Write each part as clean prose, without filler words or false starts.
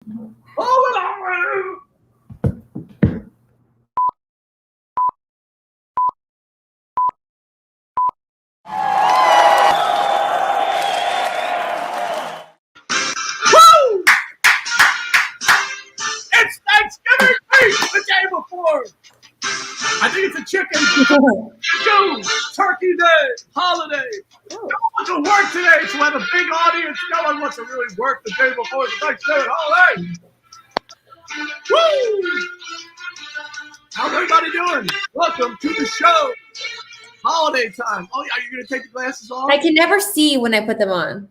It's Thanksgiving week, the day before. I think it's a chicken. Go, turkey day, holiday. No one wants to work today, so we have a big audience. No one wants to really work the day before the Thanksgiving holiday. Woo! How's everybody doing? Welcome to the show. Holiday time. Oh yeah, you're gonna take the glasses off? I can never see when I put them on.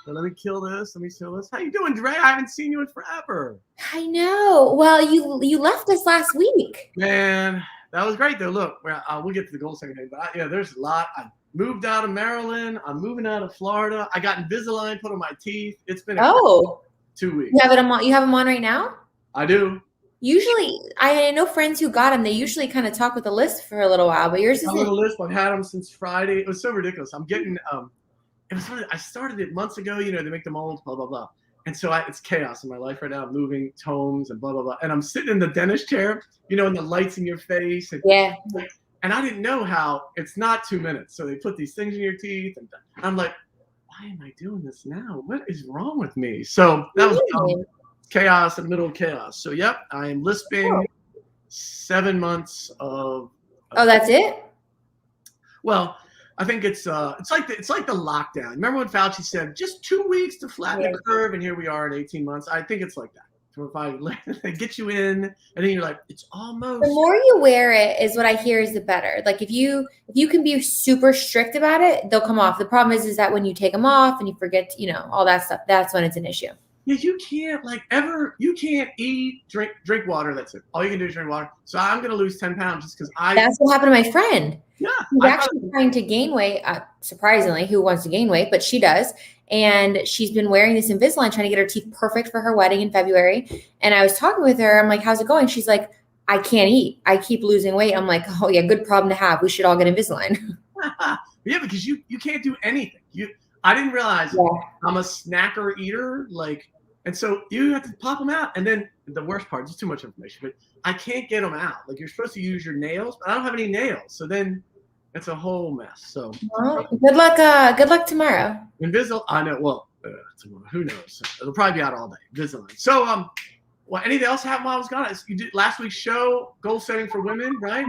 So let me kill this. Let me kill this. How you doing, Dre? I haven't seen you in forever. I know. Well, you left us last week. Man, that was great though. Look, we'll get to the goal setting thing, but yeah, there's a lot. I moved out of Maryland. I'm moving out of Florida. I got Invisalign put on my teeth. It's been 2 weeks. You have them on right now? I do. Usually, I know friends who got them. They usually kind of talk with a list for a little while, but yours isn't. A little list. I've had them since Friday. It was so ridiculous. I'm getting it was funny. I started it months ago. You know, they make the molds, blah blah blah. And so it's chaos in my life right now. I'm moving homes and blah blah blah. And I'm sitting in the dentist chair, you know, and the lights in your face. And, yeah. And I didn't know how it's not 2 minutes. So they put these things in your teeth, and I'm like, why am I doing this now? What is wrong with me? So that was chaos in the middle of chaos. So yep, I am lisping 7 months of. Oh, that's it? Well, I think it's like the lockdown. Remember when Fauci said just 2 weeks to flatten the curve, and here we are at 18 months. I think it's like that. So if I get you in, and then you're like, it's almost. The more you wear it is what I hear is the better. Like if you can be super strict about it, they'll come off. The problem is that when you take them off and you forget, you know, all that stuff, that's when it's an issue. Yeah, you can't eat, drink water. That's it. All you can do is drink water. So I'm gonna lose 10 pounds just because That's what happened to my friend. Yeah, she's actually trying to gain weight. Surprisingly, who wants to gain weight? But she does, and she's been wearing this Invisalign, trying to get her teeth perfect for her wedding in February. And I was talking with her. I'm like, "How's it going?" She's like, "I can't eat. I keep losing weight." I'm like, "Oh yeah, good problem to have. We should all get Invisalign." Yeah, because you can't do anything. I didn't realize I'm a snacker eater, and so you have to pop them out. And then the worst part, just too much information, but I can't get them out. Like you're supposed to use your nails, but I don't have any nails. So then it's a whole mess. So good luck. Good luck tomorrow. Invisalign. I know. Well, tomorrow, who knows? It'll probably be out all day. Invisalign. So well, anything else happened while I was gone? You did last week's show, goal setting for women, right?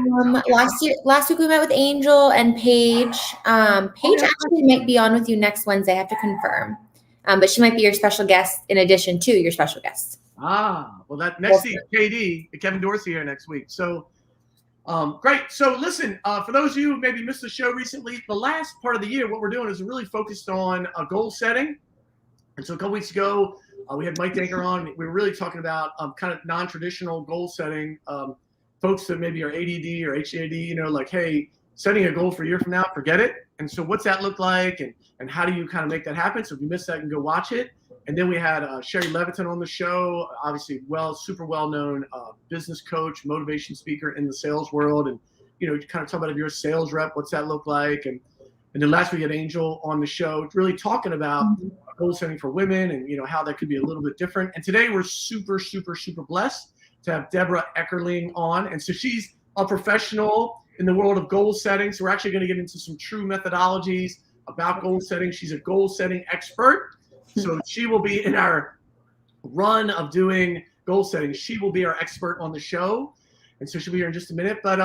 Last week we met with Angel and Paige. Paige actually might be on with you next Wednesday. I have to confirm. But she might be your special guest in addition to your special guest. Well, that next week, KD, Kevin Dorsey here next week. So, great. So, listen, for those of you who maybe missed the show recently, the last part of the year, what we're doing is really focused on goal setting. And so, a couple weeks ago, we had Mike Danker on. We were really talking about kind of non-traditional goal setting. Folks that maybe are ADD or HAD, you know, like, hey, setting a goal for a year from now, forget it. And so what's that look like? And how do you kind of make that happen? So if you missed that, you can go watch it. And then we had Sherry Leviton on the show, obviously super well-known business coach, motivation speaker in the sales world. And, you know, kind of talk about if you're a sales rep, what's that look like? And then last week we had Angel on the show, really talking about goal setting for women and, you know, how that could be a little bit different. And today we're super blessed to have Debra Eckerling on. And so she's a professional in the world of goal setting. So we're actually going to get into some true methodologies about goal setting. She's a goal setting expert. So she will be in our run of doing goal setting. She will be our expert on the show. And so she'll be here in just a minute. But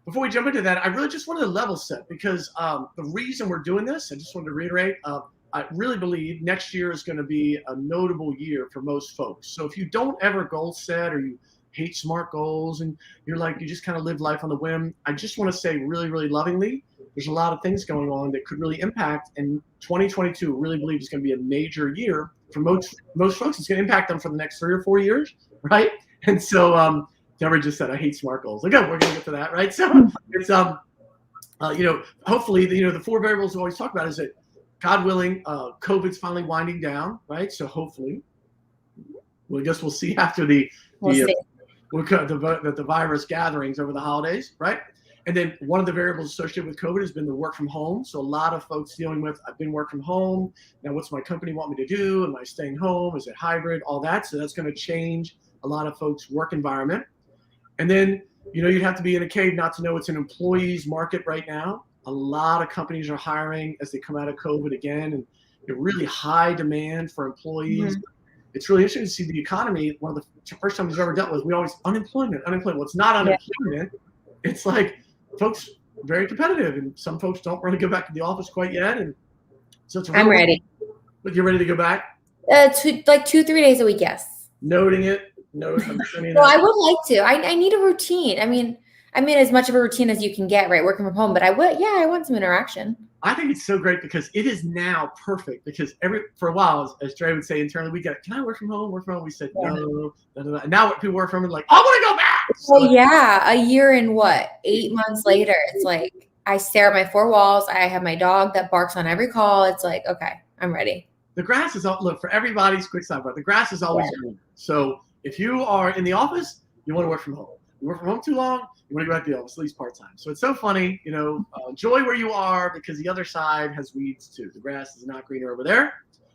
before we jump into that, I really just wanted to level set because the reason we're doing this, I just wanted to reiterate, I really believe next year is going to be a notable year for most folks. So if you don't ever goal set or you hate SMART goals and you're like, you just kind of live life on the whim, I just want to say really lovingly, there's a lot of things going on that could really impact. And 2022, really believe is going to be a major year for most folks. It's going to impact them for the next 3 or 4 years, right? And so Deborah just said, I hate SMART goals. Like, oh, we're going to get to that, right? So it's, you know, hopefully, the 4 variables we always talk about is that God willing, COVID's finally winding down, right? So hopefully, well, I guess we'll see after the virus gatherings over the holidays, right? And then one of the variables associated with COVID has been the work from home. So a lot of folks dealing with, I've been work from home. Now, what's my company want me to do? Am I staying home? Is it hybrid? All that. So that's going to change a lot of folks' work environment. And then, you'd have to be in a cave not to know it's an employee's market right now. A lot of companies are hiring as they come out of COVID again, and really high demand for employees. Mm-hmm. It's really interesting to see the economy. One of the first times we've ever dealt with, we always unemployment. Well, it's not unemployment. Yeah. It's like folks very competitive, and some folks don't want to go back to the office quite yet. And so it's I'm ready. But you're ready to go back? 2-3 days a week, yes. Noting it. Well, I would like to. I need a routine. I mean, as much of a routine as you can get, right? Working from home, but I want some interaction. I think it's so great because it is now perfect because for a while, as Dre would say internally, can I work from home? We said no. And now people work from home like, I want to go back. So, well, yeah. A year and 8 months later, it's like I stare at my four walls. I have my dog that barks on every call. It's like, okay, I'm ready. The grass is look for everybody's quick sidebar. The grass is always green. So if you are in the office, you want to work from home. You work from home too long, you want to go back to the office, at least part-time. So it's so funny, enjoy where you are because the other side has weeds too. The grass is not greener over there.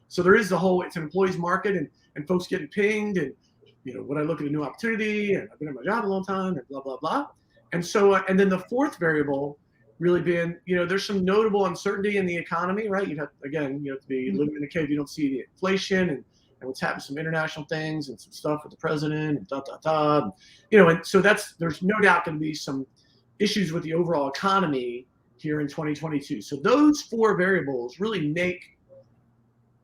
So there is it's an employee's market and folks getting pinged and, when I look at a new opportunity and I've been at my job a long time and blah, blah, blah. And so, and then the fourth variable really being, there's some notable uncertainty in the economy, right? You have to be living in a cave. You don't see the inflation and what's happened, some international things and some stuff with the president and and so there's no doubt going to be some issues with the overall economy here in 2022. So those four variables really make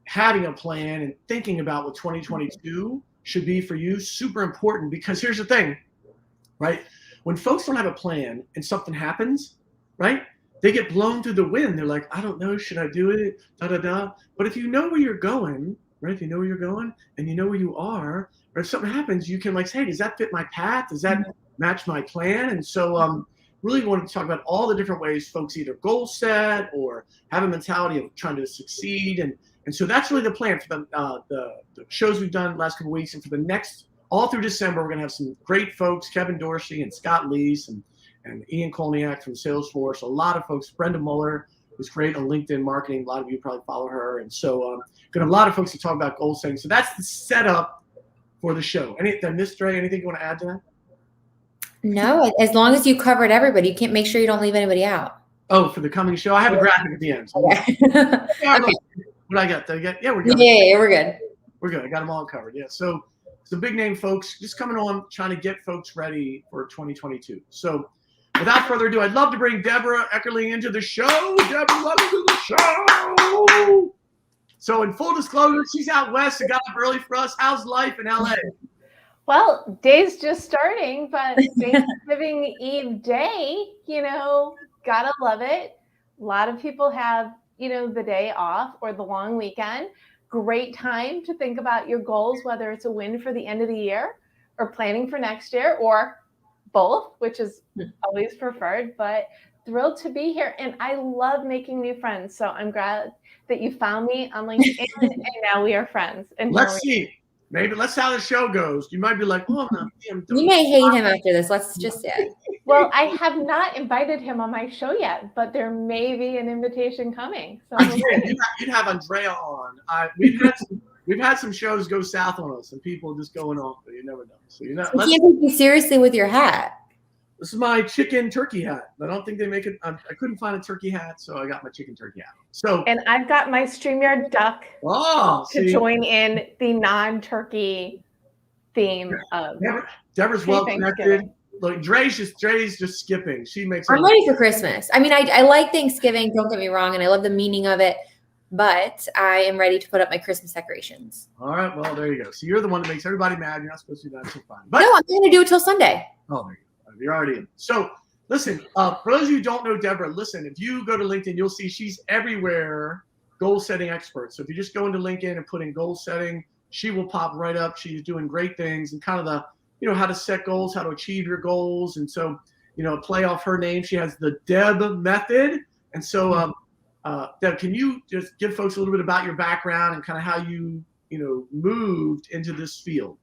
having a plan and thinking about what 2022 should be for you super important because here's the thing, right? When folks don't have a plan and something happens, right? They get blown through the wind. They're like, I don't know, should I do it? But if you know where you're going, right? If you know where you're going and you know where you are, or if something happens, you can hey, does that fit my path? Does that match my plan? And so really wanted to talk about all the different ways folks either goal set or have a mentality of trying to succeed. And so that's really the plan for the shows we've done the last couple of weeks. And for the next, all through December, we're going to have some great folks, Kevin Dorsey and Scott Leese and Ian Kolniak from Salesforce, a lot of folks, Brenda Muller, who's great on LinkedIn marketing. A lot of you probably follow her. And so going to have a lot of folks to talk about goal setting. So that's the setup for the show. Did I miss, Dre? Anything you want to add to that? No, as long as you covered everybody, you can't make sure you don't leave anybody out. Oh, for the coming show? I have a graphic at the end. So okay. Okay. What I got? Yeah, we're good. Yeah, we're good. We're good. I got them all covered. Yeah. So some big name folks just coming on, trying to get folks ready for 2022. So without further ado, I'd love to bring Debra Eckerling into the show. Debra, welcome to the show. So in full disclosure, she's out west and got up early for us. How's life in LA? Well, day's just starting, but Thanksgiving Eve day, gotta love it. A lot of people have, the day off or the long weekend. Great time to think about your goals, whether it's a win for the end of the year or planning for next year or both, which is always preferred, but thrilled to be here. And I love making new friends. So I'm glad that you found me on LinkedIn and now we are friends. And let's see. Maybe let's see how the show goes. You might be like, oh, you may hate him after this. Let's just say. Well, I have not invited him on my show yet, but there may be an invitation coming. So you'd have Andrea on. We've had some shows go south on us and people just going off, but you never know. So you can't take you seriously with your hat. This is my chicken turkey hat. I don't think they make it. I couldn't find a turkey hat, so I got my chicken turkey hat. And I've got my StreamYard duck to join in the non-turkey theme of Deborah's well connected. Look, Dre's just skipping. She makes. I'm ready for Christmas. I mean, I like Thanksgiving. Don't get me wrong, and I love the meaning of it. But I am ready to put up my Christmas decorations. All right. Well, there you go. So you're the one that makes everybody mad. You're not supposed to do that. So fine. But no, I'm going to do it till Sunday. Oh, there you go. You're already in. So listen, for those of you who don't know Debra, listen, if you go to LinkedIn, you'll see she's everywhere goal setting expert. So if you just go into LinkedIn and put in goal setting, she will pop right up. She's doing great things and kind of the, how to set goals, how to achieve your goals. And so, play off her name. She has the Deb method. And so, Deb, can you just give folks a little bit about your background and kind of how you moved into this field?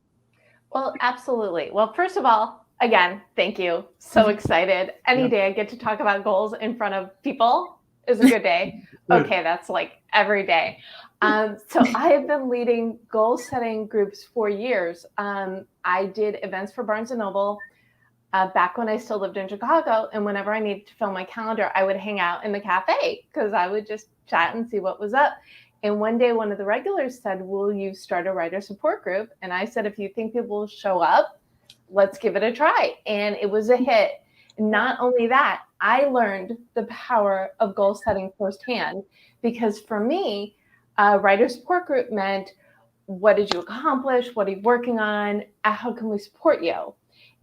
Well, absolutely. Well, first of all, Again, thank you. So excited. Any day I get to talk about goals in front of people is a good day. Okay, that's like every day. So I have been leading goal setting groups for years. I did events for Barnes & Noble back when I still lived in Chicago. And whenever I needed to fill my calendar, I would hang out in the cafe because I would just chat and see what was up. And one day, one of the regulars said, will you start a writer support group? And I said, if you think people will show up, let's give it a try. And it was a hit. Not only that, I learned the power of goal setting firsthand, because for me, a writer support group meant, what did you accomplish? What are you working on? How can we support you?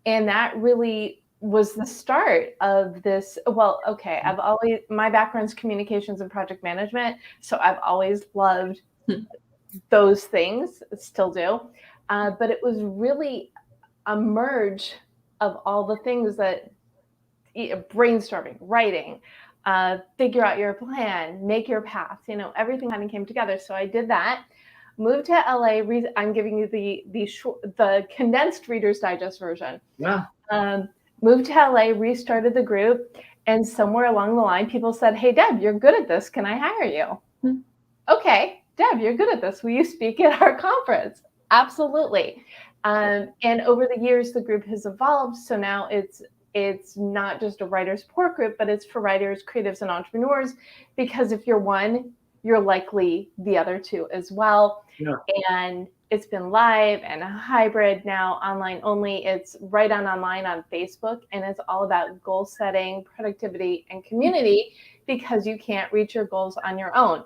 And that really was the start of this. Well, okay, my background's communications and project management. So I've always loved those things, still do. But it was really a merge of all the things that brainstorming, writing, figure out your plan, make your path, everything kind of came together. So I did that, moved to LA. I'm giving you the condensed Reader's Digest version. Yeah. Moved to LA, restarted the group, and somewhere along the line, people said, hey, Deb, you're good at this. Can I hire you? Okay, Deb, you're good at this. Will you speak at our conference? Absolutely. And over the years, the group has evolved. So now it's not just a writer support group, but it's for writers, creatives, and entrepreneurs. Because if you're one, you're likely the other two as well. Yeah. And it's been live and a hybrid now, online only. It's right online on Facebook, and it's all about goal setting, productivity, and community, because you can't reach your goals on your own.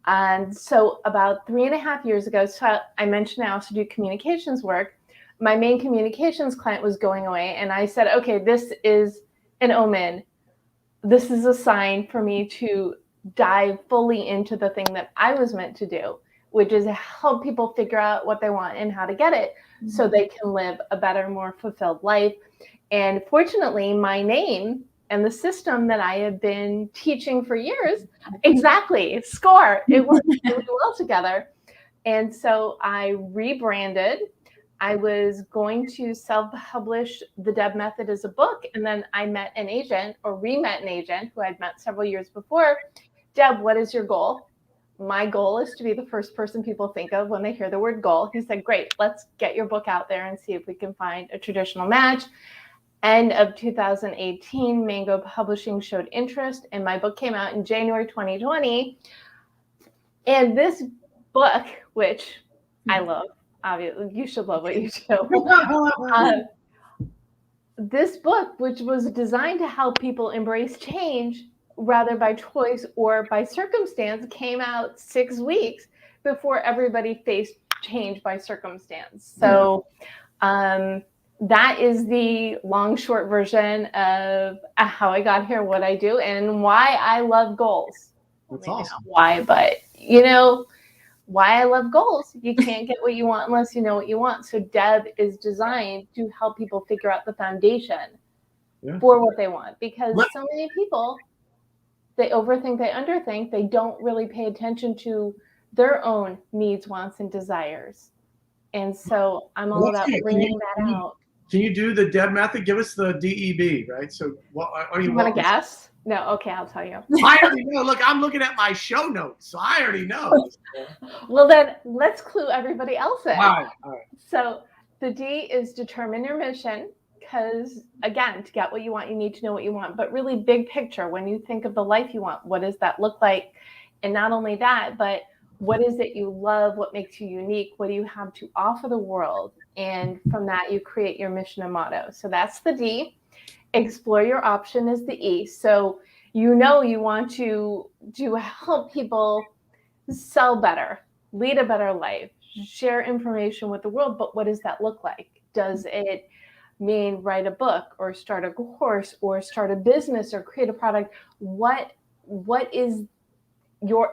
And so about 3.5 years ago, so I mentioned I also do communications work. My main communications client was going away, and I said, okay, this is an omen. This is a sign for me to dive fully into the thing that I was meant to do, which is help people figure out what they want and how to get it so they can live a better, more fulfilled life. And fortunately, my name and the system that I have been teaching for years, exactly, score, it works really well together. And so I rebranded. I was going to self-publish The Deb Method as a book, and then I met an agent, or re-met an agent who I'd met several years before. Deb, what is your goal? My goal is to be the first person people think of when they hear the word goal. He said, great, let's get your book out there and see if we can find a traditional match. End of 2018, Mango Publishing showed interest, and my book came out in January 2020. And this book, which I love, obviously, you should love what you do. This book, which was designed to help people embrace change, rather by choice or by circumstance, came out 6 weeks before everybody faced change by circumstance. So that is the long, short version of how I got here, what I do, and why I love goals. That's awesome. Why, but why I love goals. You can't get what you want unless you know what you want. So Deb is designed to help people figure out the foundation for what they want, because so many people, they overthink, they underthink, they don't really pay attention to their own needs, wants, and desires. And so I'm all about bringing that out. Can you do the Deb method? Give us the DEB, right? So what are you want to guess? No, okay, I'll tell you. I already know. Look, I'm looking at my show notes, so I already know. Well, then let's clue everybody else in. All right. So the D is determine your mission, because, again, to get what you want, you need to know what you want. But really big picture, when you think of the life you want, what does that look like? And not only that, but what is it you love? What makes you unique? What do you have to offer the world? And from that, you create your mission and motto. So that's the D. Explore your option is the E. So you want to help people sell better, lead a better life, share information with the world. But what does that look like? Does it mean write a book or start a course or start a business or create a product? What is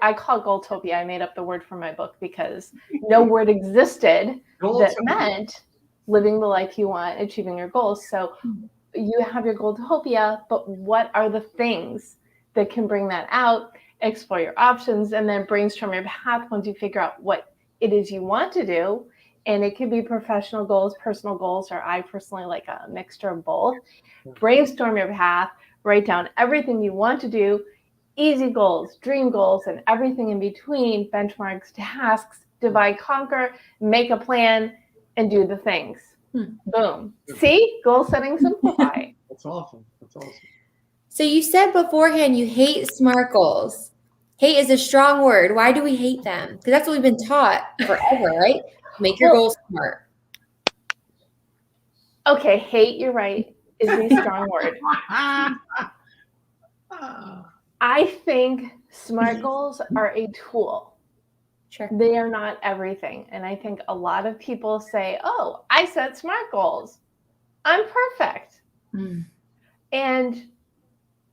I call it Goaltopia. I made up the word for my book because no word existed that meant living the life you want, achieving your goals. So you have your Goaltopia, but what are the things that can bring that out? Explore your options, and then brainstorm your path once you figure out what it is you want to do, And it could be professional goals, personal goals, or I personally like a mixture of both. Brainstorm your path, write down everything you want to do, easy goals, dream goals, and everything in between, benchmarks, tasks, divide, conquer, make a plan, and do the things. Boom. See? Goal setting simplify. That's awesome. So you said beforehand you hate SMART goals. Hate is a strong word. Why do we hate them? Because that's what we've been taught forever, right? Make your goals SMART. Okay, hate, you're right, is a strong word. I think SMART goals are a tool. Sure. They are not everything. And I think a lot of people say, oh, I set SMART goals. I'm perfect. And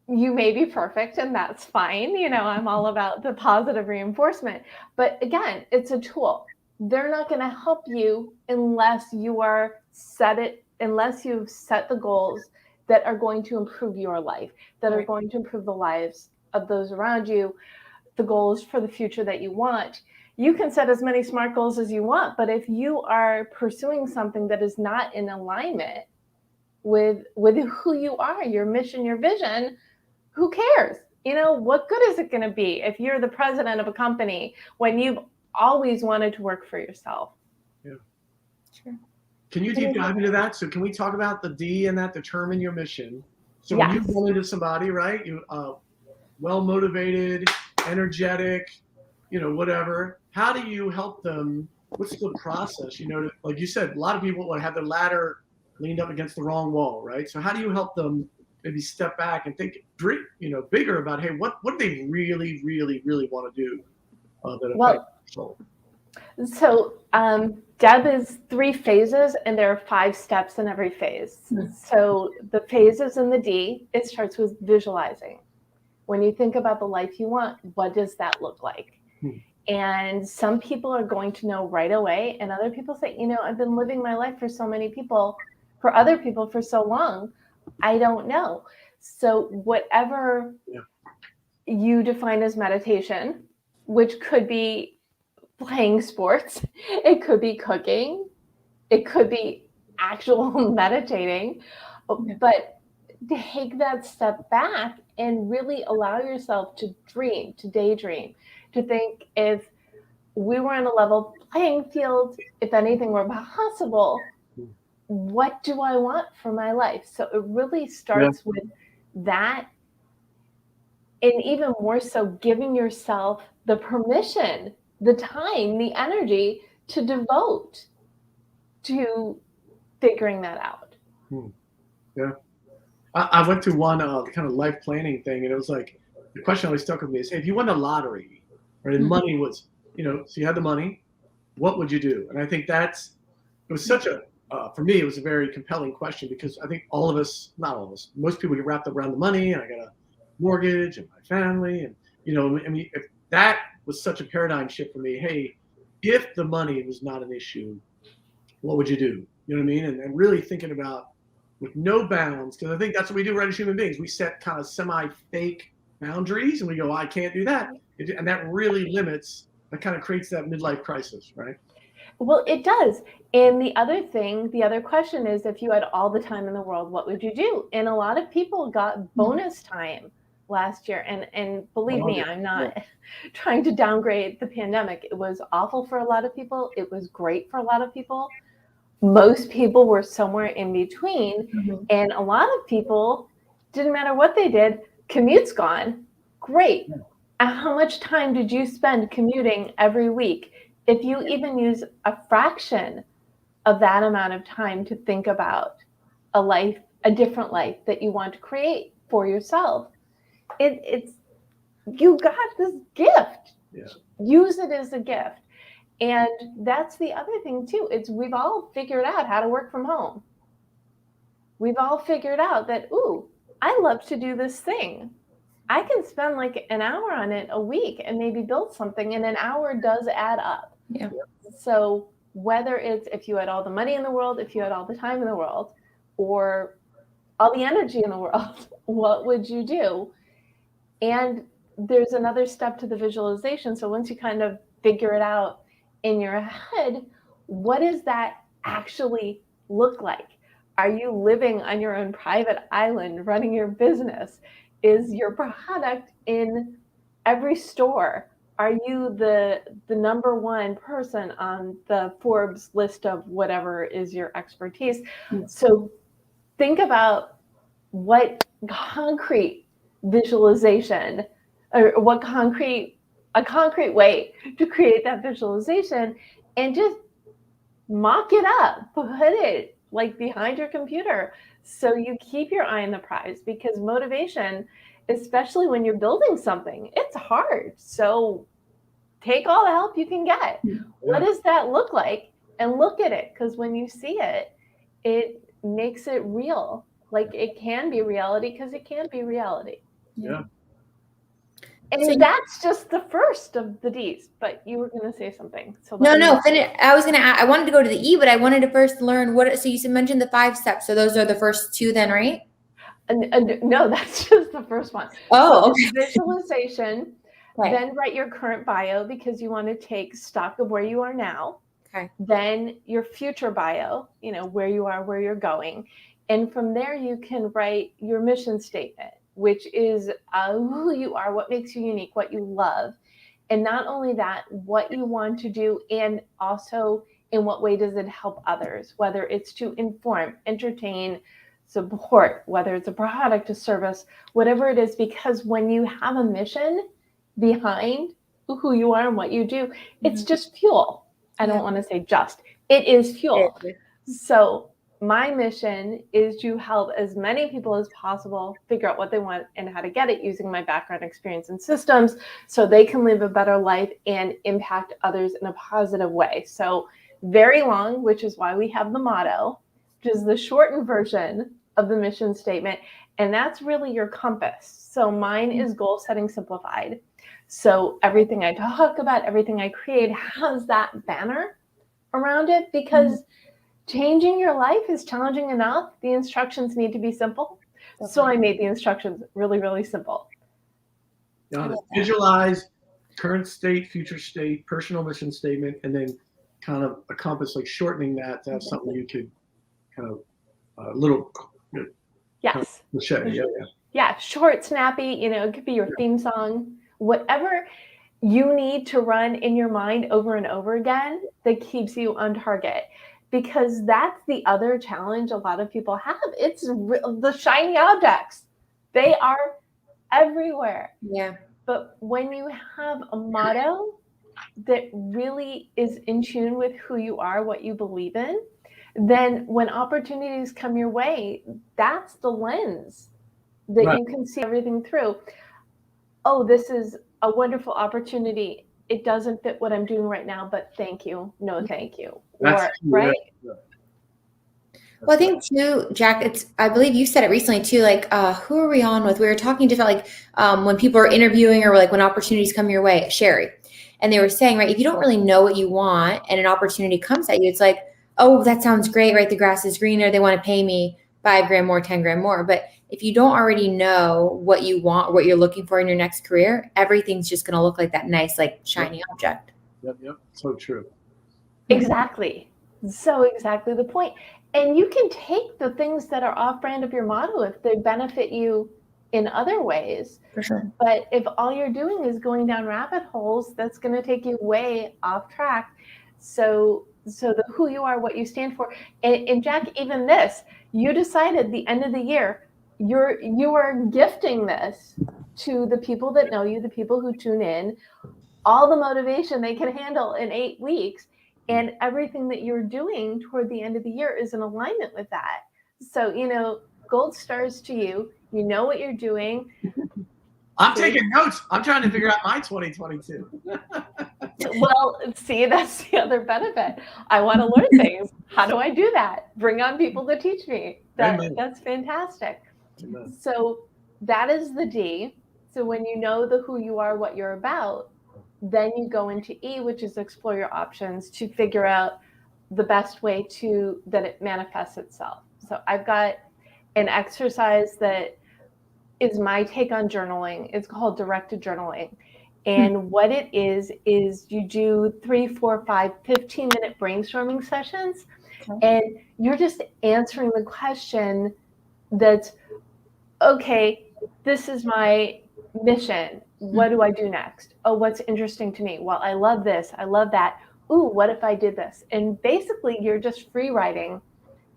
you may be perfect, and that's fine. You know, I'm all about the positive reinforcement. But again, it's a tool. They're not going to help you unless you've set the goals that are going to improve your life, that are going to improve the lives of those around you, the goals for the future that you want. You can set as many SMART goals as you want, but if you are pursuing something that is not in alignment with who you are, your mission, your vision, who cares? You know, what good is it going to be if you're the president of a company when you've always wanted to work for yourself? Yeah. Sure. Can you deep dive into that? So can we talk about the D in that, determine your mission? So Yes. when you go into somebody, right, you well-motivated, energetic, you know, whatever, how do you help them? What's the process? You know, like you said, a lot of people have their ladder leaned up against the wrong wall, right? So how do you help them maybe step back and think, you know, bigger about, hey, what do they really, really, really want to do that affects soul? So Deb is 3 phases, and there are 5 steps in every phase. So the phases in the D, it starts with visualizing. When you think about the life you want, what does that look like? And some people are going to know right away, and other people say, you know, I've been living my life for other people for so long, I don't know. So whatever you define as meditation, which could be playing sports, it could be cooking, it could be actual meditating, but take that step back and really allow yourself to dream, to daydream, to think, if we were on a level playing field, if anything were possible, what do I want for my life? So it really starts with that, and even more so giving yourself the permission, the time, the energy to devote to figuring that out. Yeah. I went to one kind of life planning thing, and it was like, the question always stuck with me is, hey, if you won the lottery, right, and money was, you know, so you had the money, what would you do? And I think it was such a, for me, it was a very compelling question, because I think all of us, not all of us, most people get wrapped up around the money, and I got a mortgage and my family, and, you know, I mean, if that was such a paradigm shift for me, hey, if the money was not an issue, what would you do? You know what I mean? And really thinking about, with no bounds, because I think that's what we do right as human beings. We set kind of semi-fake boundaries, and we go, I can't do that. And that really limits, that kind of creates that midlife crisis, right? Well, it does. And the other question is, if you had all the time in the world, what would you do? And a lot of people got bonus time last year. And believe me, I'm not trying to downgrade the pandemic. It was awful for a lot of people. It was great for a lot of people. Most people were somewhere in between. And a lot of people, didn't matter what they did, commute's gone. Great. How much time did you spend commuting every week? If you even use a fraction of that amount of time to think about a different life that you want to create for yourself, you got this gift. Use it as a gift. And that's the other thing too. We've all figured out how to work from home. We've all figured out that, I love to do this thing. I can spend like an hour on it a week and maybe build something, and an hour does add up. So whether it's, if you had all the money in the world, if you had all the time in the world, or all the energy in the world, what would you do? And there's another step to the visualization. So once you kind of figure it out in your head, what does that actually look like? Are you living on your own private island, running your business? Is your product in every store? Are you the number one person on the Forbes list of whatever is your expertise? So think about what concrete visualization or what a concrete way to create that visualization, and just mock it up, put it like behind your computer so you keep your eye on the prize, because motivation, especially when you're building something, it's hard. So take all the help you can get. Yeah. What does that look like? And look at it, because when you see it, it makes it real. Like it can be reality, because it can be reality. Yeah. And so that's just the first of the D's, but you were going to say something. So I wanted to go to the E, but I wanted to first learn so you mentioned the 5 steps. So those are the first 2 then, right? No, that's just the first one. Oh, so okay. Visualization, right. Then write your current bio, because you want to take stock of where you are now. Okay. Then your future bio, where you are, where you're going. And from there, you can write your mission statement, which is who you are, what makes you unique, what you love. And not only that, what you want to do, and also in what way does it help others, whether it's to inform, entertain, support, whether it's a product, a service, whatever it is. Because when you have a mission behind who you are and what you do, it's just fuel. I don't want to say just, it is fuel. So my mission is to help as many people as possible figure out what they want and how to get it, using my background, experience, and systems, so they can live a better life and impact others in a positive way. So very long, which is why we have the motto, which is the shortened version of the mission statement. And that's really your compass. So mine is goal setting simplified. So everything I talk about, everything I create has that banner around it, because changing your life is challenging enough. The instructions need to be simple. So I made the instructions really, really simple. Visualize current state, future state, personal mission statement, and then kind of a compass, like shortening that to have something you could kind of little. Yes. Kind of yeah, short, snappy. It could be your theme song, whatever you need to run in your mind over and over again that keeps you on target. Because that's the other challenge a lot of people have. It's the shiny objects. They are everywhere. Yeah. But when you have a motto that really is in tune with who you are, what you believe in, then when opportunities come your way, that's the lens that you can see everything through. Oh, this is a wonderful opportunity. It doesn't fit what I'm doing right now, but thank you. No, thank you. Right? Yeah. Well, I think too, Jack, I believe you said it recently too, like, who are we on with? We were talking different, like, when people are interviewing, or like when opportunities come your way, Sherry. And they were saying, right, if you don't really know what you want and an opportunity comes at you, it's like, oh, that sounds great, right? The grass is greener. They want to pay me $5,000 more, $10,000 more. But if you don't already know what you want, what you're looking for in your next career, everything's just going to look like that nice, like shiny object. Yep. So true. Exactly. So exactly the point. And you can take the things that are off brand of your motto if they benefit you in other ways. For sure. But if all you're doing is going down rabbit holes, that's going to take you way off track. So the who you are, what you stand for. And Jack, even this, you decided the end of the year, you are gifting this to the people that know you, the people who tune in, all the motivation they can handle in 8 weeks. And everything that you're doing toward the end of the year is in alignment with that. So, gold stars to you. You know what you're doing. I'm taking notes. I'm trying to figure out my 2022. Well, see, that's the other benefit. I want to learn things. How do I do that? Bring on people to teach me. That's fantastic. Amen. So that is the D. So when you know the who you are, what you're about, then you go into E, which is explore your options to figure out the best way that it manifests itself. So I've got an exercise that is my take on journaling. It's called directed journaling. And what it is you do 3, 4, 5, 15-minute brainstorming sessions. And you're just answering the question that's, okay, this is my mission. What do I do next? Oh, what's interesting to me? Well, I love this. I love that. Ooh, what if I did this? And basically, you're just free writing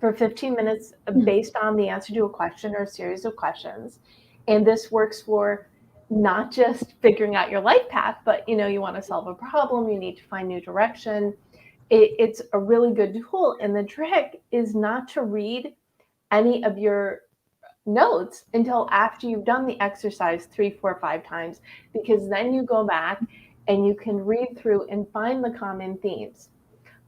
for 15 minutes based on the answer to a question or a series of questions. And this works for not just figuring out your life path, but you want to solve a problem, you need to find new direction. It's a really good tool. And the trick is not to read any of your notes until after you've done the exercise 3, 4, 5 times, because then you go back and you can read through and find the common themes.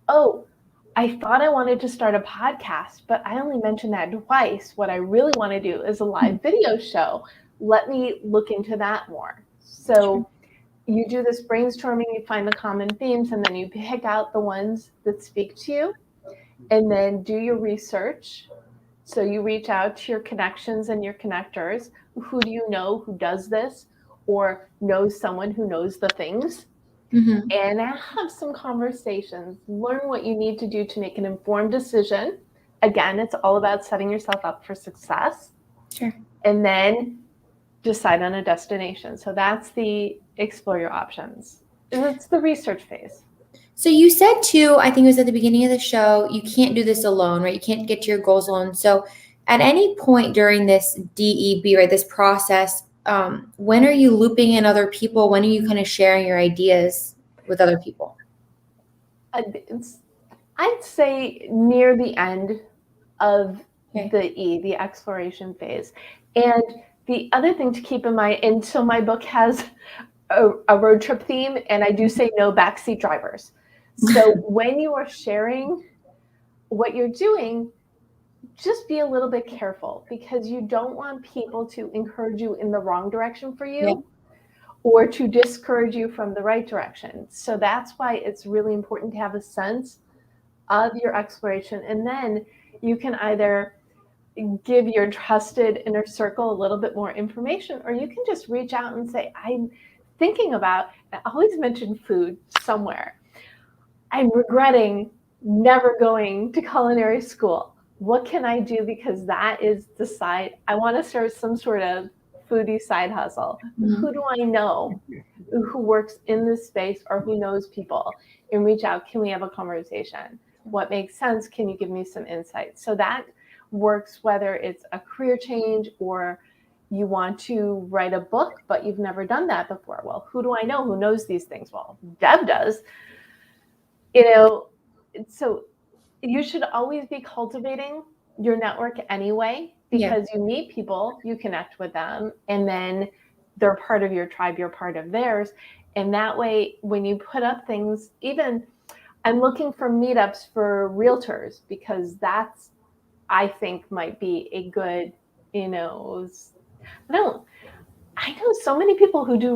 Oh, I thought I wanted to start a podcast, but I only mentioned that twice. What I really want to do is a live video show. Let me look into that more. So you do this brainstorming, you find the common themes, and then you pick out the ones that speak to you, and then do your research. So you reach out to your connections and your connectors. Who do you know who does this or knows someone who knows the things? And have some conversations. Learn what you need to do to make an informed decision. Again, it's all about setting yourself up for success. Sure. And then decide on a destination. So that's the explore your options. And it's the research phase. So you said too, I think it was at the beginning of the show, you can't do this alone, right? You can't get to your goals alone. So at any point during this DEB, right, this process, when are you looping in other people? When are you kind of sharing your ideas with other people? I'd say near the end of the exploration phase. And the other thing to keep in mind, and so my book has a road trip theme, and I do say no backseat drivers. So when you are sharing what you're doing, just be a little bit careful, because you don't want people to encourage you in the wrong direction for you or to discourage you from the right direction. So that's why it's really important to have a sense of your exploration. And then you can either give your trusted inner circle a little bit more information, or you can just reach out and say, I'm thinking about, I always mention food somewhere. I'm regretting never going to culinary school. What can I do? Because that is the side. I want to start some sort of foodie side hustle. Who do I know who works in this space or who knows people? And reach out. Can we have a conversation? What makes sense? Can you give me some insight? So that works whether it's a career change or you want to write a book, but you've never done that before. Well, who do I know who knows these things? Well, Deb does. So you should always be cultivating your network anyway, because you meet people, you connect with them, and then they're part of your tribe, you're part of theirs. And that way, when you put up things, even I'm looking for meetups for realtors, because that's, I think, might be a good, I know so many people who do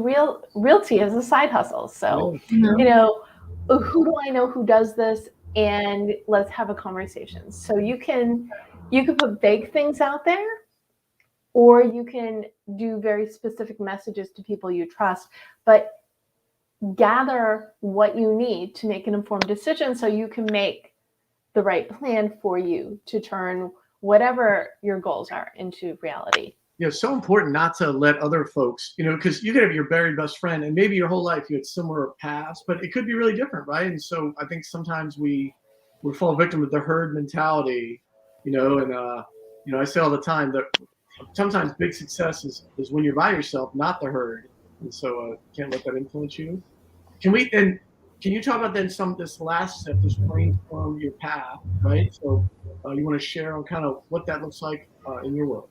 realty as a side hustle. So, who do I know who does this? And let's have a conversation. So you can put vague things out there, or you can do very specific messages to people you trust, but gather what you need to make an informed decision so you can make the right plan for you to turn whatever your goals are into reality. It's so important not to let other folks, because you could have your very best friend and maybe your whole life you had similar paths, but it could be really different, right? And so I think sometimes we fall victim of the herd mentality, and I say all the time that sometimes big success is when you're by yourself, not the herd. And so can't let that influence you. Can you talk about then this last step, this brainstorm your path, right? So you want to share on kind of what that looks like in your world?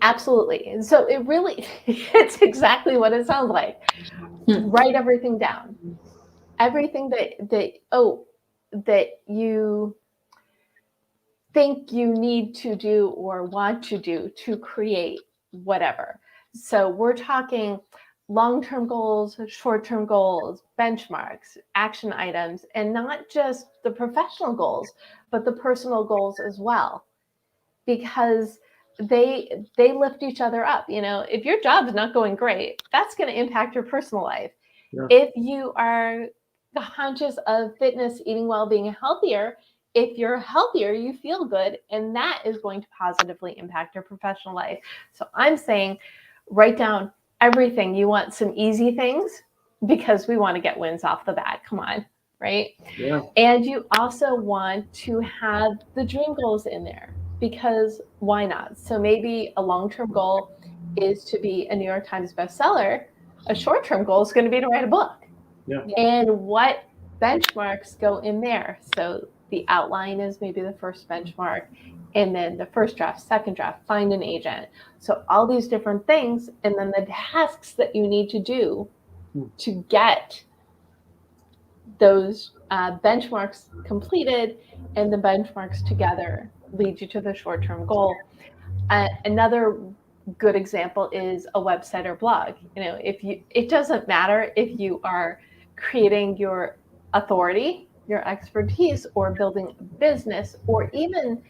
Absolutely. And so it's exactly what it sounds like. Write everything down. Everything that you think you need to do or want to do to create whatever. So we're talking long-term goals, short-term goals, benchmarks, action items, and not just the professional goals, but the personal goals as well, because they lift each other up. If your job is not going great, that's going to impact your personal life. Yeah. If you are conscious of fitness, eating well, being healthier, if you're healthier, you feel good, and that is going to positively impact your professional life. So I'm saying write down everything. You want some easy things because we want to get wins off the bat. Come on, right? Yeah. And you also want to have the dream goals in there, because why not? So maybe a long-term goal is to be a New York Times bestseller. A short-term goal is going to be to write a book. Yeah. And what benchmarks go in there? So the outline is maybe the first benchmark, and then the first draft, second draft, find an agent. So all these different things, and then the tasks that you need to do to get those benchmarks completed, and the benchmarks together lead you to the short-term goal. Another good example is a website or blog. It doesn't matter if you are creating your authority, your expertise, or building a business, or even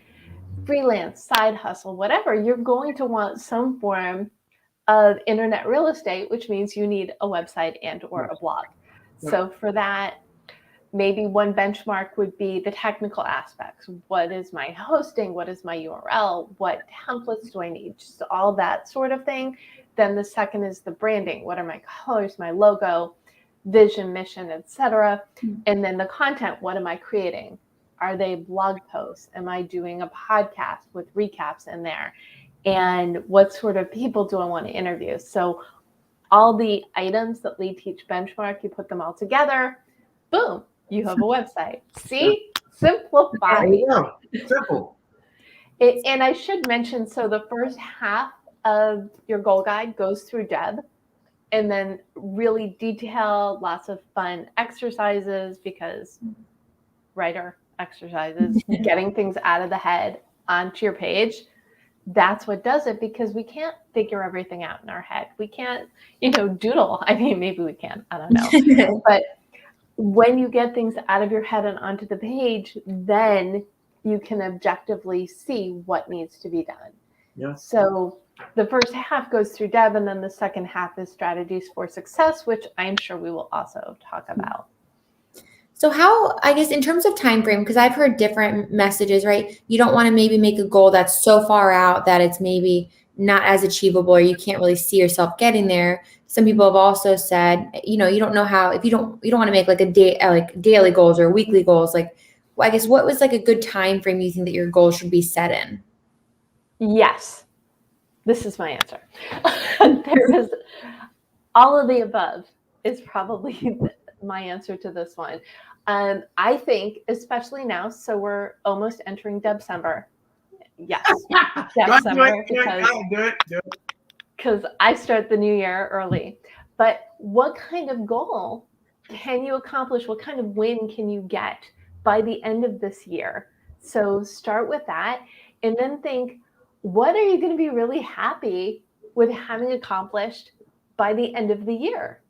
freelance, side hustle, whatever, you're going to want some form of internet real estate, which means you need a website and or a blog. So for that, maybe one benchmark would be the technical aspects. What is my hosting? What is my URL? What templates do I need? Just all that sort of thing. Then the second is the branding. What are my colors, my logo, vision, mission, etc. And then the content. What am I creating? Are they blog posts? Am I doing a podcast with recaps in there? And what sort of people do I want to interview? So all the items that lead to each benchmark, you put them all together, boom, you have a website. See? Simplify. There you go. Simple. And I should mention, so the first half of your goal guide goes through Deb, and then really detailed, lots of fun exercises, because writer exercises, getting things out of the head onto your page. That's what does it, because we can't figure everything out in our head. We can't, doodle. I mean, maybe we can. I don't know. But when you get things out of your head and onto the page, then you can objectively see what needs to be done. Yeah. So the first half goes through Deb, and then the second half is strategies for success, which I'm sure we will also talk about. So how, I guess, in terms of time frame, because I've heard different messages, right? You don't want to maybe make a goal that's so far out that it's maybe not as achievable, or you can't really see yourself getting there. Some people have also said, you don't know how, if you don't want to make like daily goals or weekly goals. Like, I guess, what was like a good time frame you think that your goals should be set in? Yes, this is my answer. There is all of the above is probably my answer to this one. I think, especially now, so we're almost entering December. Yes, December, because I start the new year early. But what kind of goal can you accomplish? What kind of win can you get by the end of this year? So start with that, and then think, what are you going to be really happy with having accomplished by the end of the year?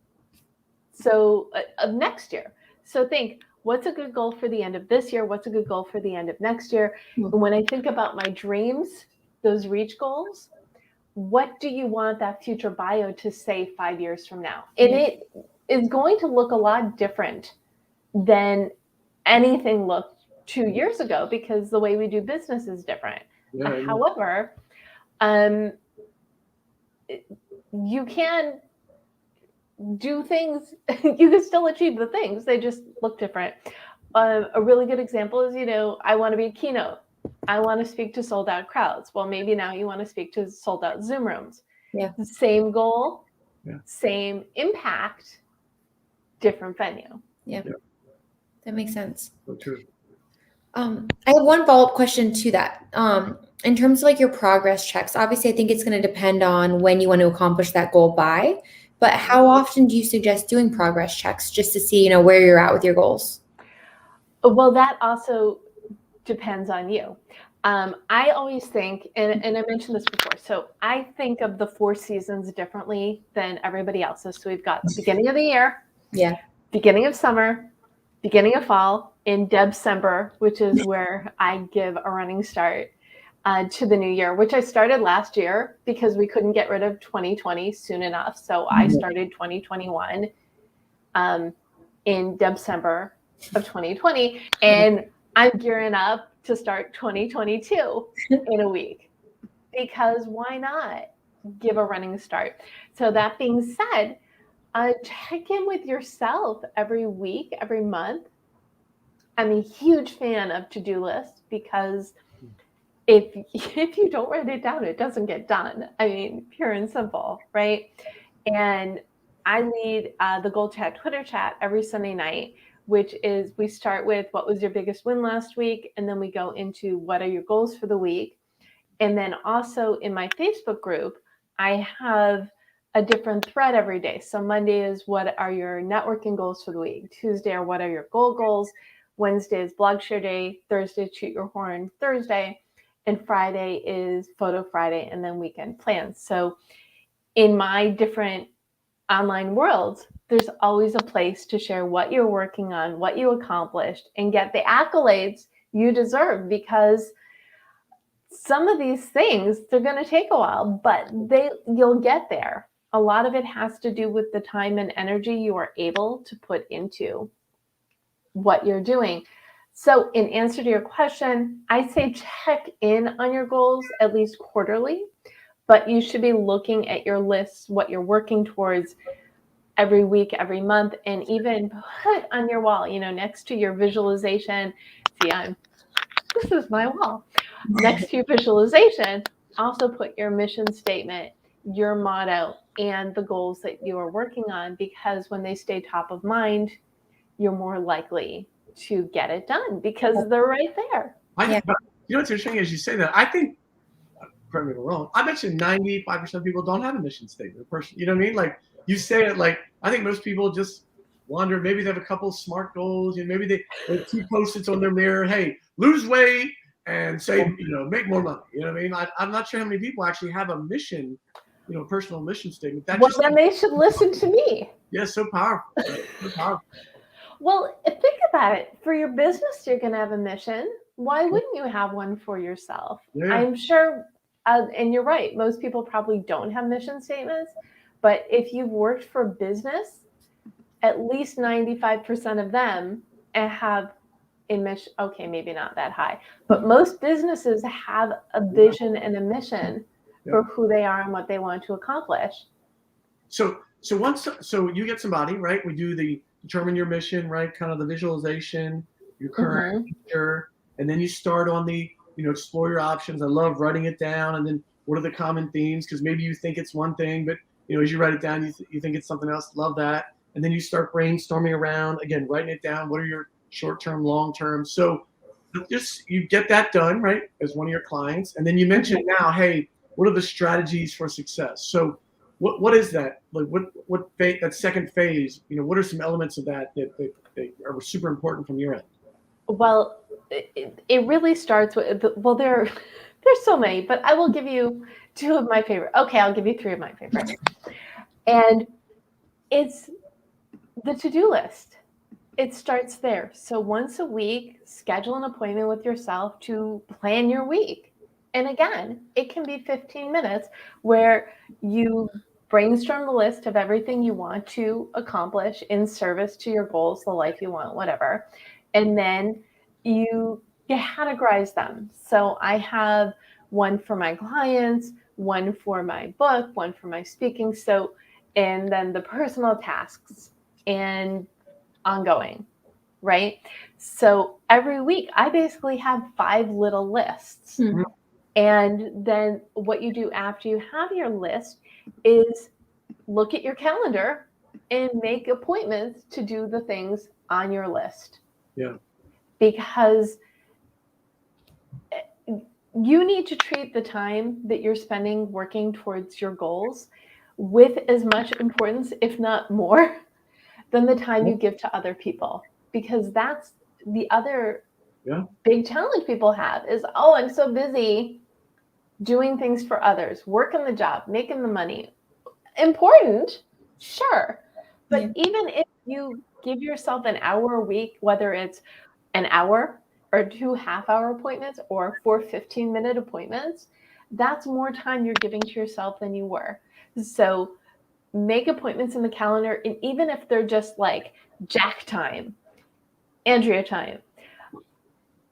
So of next year. So think, what's a good goal for the end of this year? What's a good goal for the end of next year? And when I think about my dreams, those reach goals, what do you want that future bio to say 5 years from now? And it is going to look a lot different than anything looked 2 years ago, because the way we do business is different. Yeah, however, you can do things, you can still achieve the things, they just look different. A really good example is, I want to be a keynote. I want to speak to sold out crowds. Well, maybe now you want to speak to sold out Zoom rooms. Yeah. Same goal, same impact, different venue. Yeah. That makes sense. So true. I have one follow-up question to that. In terms of like your progress checks, obviously I think it's going to depend on when you want to accomplish that goal by, but how often do you suggest doing progress checks just to see, where you're at with your goals? Well, that also depends on you. I always think, and I mentioned this before, so I think of the 4 seasons differently than everybody else's. So we've got the beginning of the year, beginning of summer, beginning of fall, in December, which is where I give a running start to the new year, which I started last year because we couldn't get rid of 2020 soon enough. So I started 2021 in December of 2020. And I'm gearing up to start 2022 in a week, because why not give a running start? So that being said, check in with yourself every week, every month. I'm a huge fan of to-do lists, because if you don't write it down, it doesn't get done. I mean, pure and simple, right? And I lead the Goal Chat Twitter chat every Sunday night, which is, we start with what was your biggest win last week, and then we go into what are your goals for the week. And then also in my Facebook group, I have a different thread every day. So Monday is what are your networking goals for the week? Tuesday are what are your goals? Wednesday is blog share day. Thursday, toot your horn Thursday. And Friday is photo Friday, and then weekend plans. So in my different online worlds, there's always a place to share what you're working on, what you accomplished, and get the accolades you deserve, because some of these things, they're going to take a while, but you'll get there. A lot of it has to do with the time and energy you are able to put into what you're doing. So in answer to your question, I say check in on your goals at least quarterly, but you should be looking at your lists, what you're working towards every week, every month, and even put on your wall, next to your visualization. See, this is my wall. Next to your visualization, also put your mission statement, your motto, and the goals that you are working on, because when they stay top of mind, you're more likely to get it done, because they're right there. But what's interesting is you say that. I think, correct me if I'm wrong, I bet you 95% of people don't have a mission statement. You know what I mean? Like, you say it like, I think most people just wonder, maybe they have a couple smart goals, maybe they keep Post-its on their mirror, hey, lose weight and say, make more money. You know what I mean? I'm not sure how many people actually have a mission, personal mission statement. Then they should listen to me. Yeah, so powerful. So powerful. Well, think about it. For your business, you're going to have a mission. Why wouldn't you have one for yourself? Yeah. I'm sure, and you're right, most people probably don't have mission statements, but if you've worked for business, at least 95% of them have a mission. Okay, maybe not that high, but most businesses have a vision and a mission for who they are and what they want to accomplish. So you get somebody, right? We do the determine your mission, right? Kind of the visualization, your current future, and then you start on the, explore your options. I love writing it down, and then what are the common themes? Because maybe you think it's one thing, but as you write it down, you think it's something else. Love that. And then you start brainstorming around, again, writing it down. What are your short-term, long-term? So you get that done, right, as one of your clients. And then you mentioned now, hey, what are the strategies for success? So what is that? Like what that second phase, what are some elements of that are super important from your end? Well, it really starts with, there's so many, but I will give you two of my favorite. Okay, I'll give you three of my favorite. And it's the to-do list. It starts there. So once a week, schedule an appointment with yourself to plan your week. And again, it can be 15 minutes where you brainstorm the list of everything you want to accomplish in service to your goals, the life you want, whatever. And then you categorize them. So I have one for my clients, one for my book, one for my speaking. So, and then the personal tasks and ongoing, right? So every week I basically have 5 little lists. Mm-hmm. And then what you do after you have your list is look at your calendar and make appointments to do the things on your list. Yeah. Because you need to treat the time that you're spending working towards your goals with as much importance, if not more, than the time you give to other people. Because that's the other big challenge people have is, I'm so busy doing things for others, working the job, making the money. Important, sure. But even if you give yourself an hour a week, whether it's an hour or 2 half-hour appointments or 4 15-minute appointments, that's more time you're giving to yourself than you were. So make appointments in the calendar. And even if they're just like Jack time, Andrea time.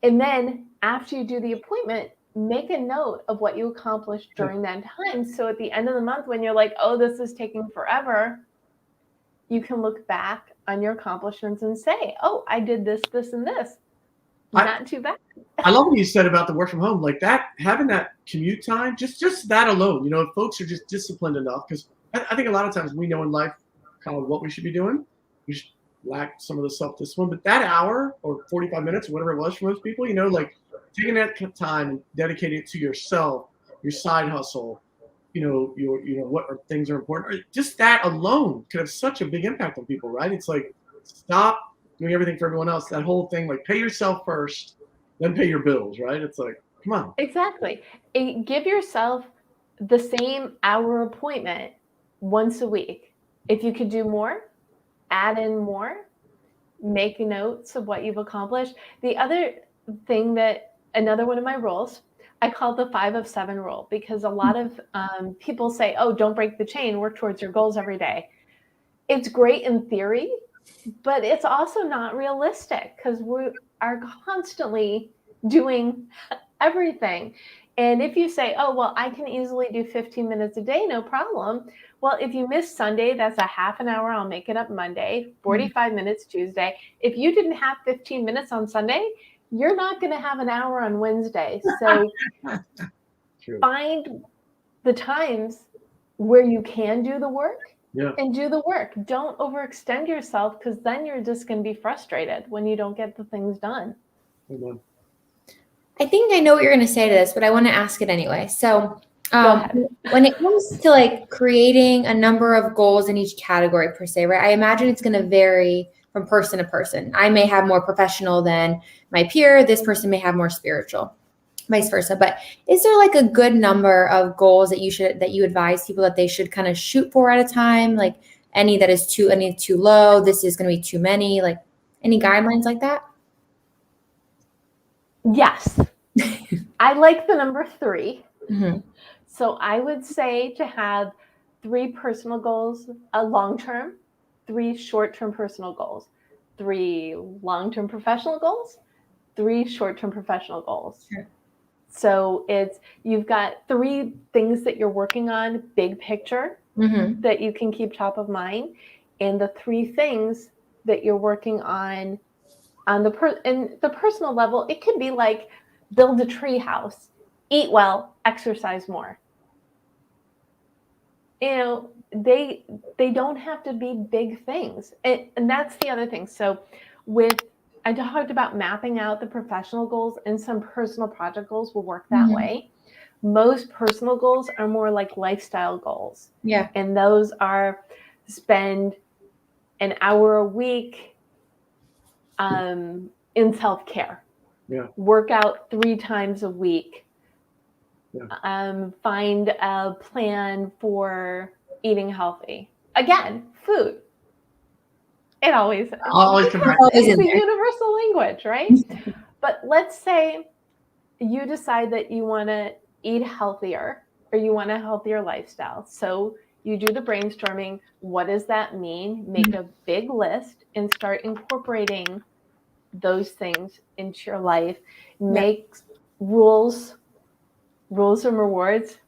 And then after you do the appointment, make a note of what you accomplished during that time. So at the end of the month, when you're like, oh, this is taking forever, you can look back on your accomplishments and say, oh, I did this, this, and this. Not too bad. I love what you said about the work from home, like that, having that commute time, just that alone, you know, if folks are just disciplined enough, because I think a lot of times we know in life kind of what we should be doing. We should lack some of the self-discipline, but that hour or 45 minutes or whatever it was for most people, you know, like taking that time and dedicating it to yourself, your side hustle, you know, what are things are important, or just that alone could have such a big impact on people, right? It's like, stop doing everything for everyone else. That whole thing, like pay yourself first, then pay your bills, right? It's like, come on. Exactly. Give yourself the same hour appointment once a week. If you could do more, add in more, make notes of what you've accomplished. The other thing that, another one of my rules, I call it the 5 of 7 rule, because a lot of people say, oh, don't break the chain, work towards your goals every day. It's great in theory, but it's also not realistic because we are constantly doing everything. And if you say, oh, well, I can easily do 15 minutes a day, no problem. Well, if you miss Sunday, that's a half an hour. I'll make it up Monday, 45 minutes Tuesday. If you didn't have 15 minutes on Sunday, you're not going to have an hour on Wednesday. So find the times where you can do the work. Yeah. And do the work. Don't overextend yourself, because then you're just going to be frustrated when you don't get the things done. Amen. I think I know what you're going to say to this, but I want to ask it anyway. So when it comes to like creating a number of goals in each category per se, right? I imagine it's going to vary from person to person. I may have more professional than my peer. This person may have more spiritual, vice versa. But is there like a good number of goals that you advise people that they should kind of shoot for at a time? Like any that is too low, this is going to be too many, like any guidelines like that? Yes. I like the number 3. Mm-hmm. So I would say to have 3 personal goals, a long-term, 3 short-term personal goals, 3 long-term professional goals, 3 short-term professional goals. Sure. So you've got 3 things that you're working on, big picture, that you can keep top of mind, and the 3 things that you're working on the personal level. It could be like build a tree house, eat well, exercise more. You know, they don't have to be big things, and that's the other thing. So I talked about mapping out the professional goals, and some personal project goals will work that way. Most personal goals are more like lifestyle goals. Yeah. And those are spend an hour a week in self-care. Yeah. Work out 3 times a week. Yeah. Find a plan for eating healthy. Again, food. It always come back. It's the universal language, right? But let's say you decide that you want to eat healthier, or you want a healthier lifestyle. So you do the brainstorming. What does that mean? Make a big list and start incorporating those things into your life. Make rules and rewards.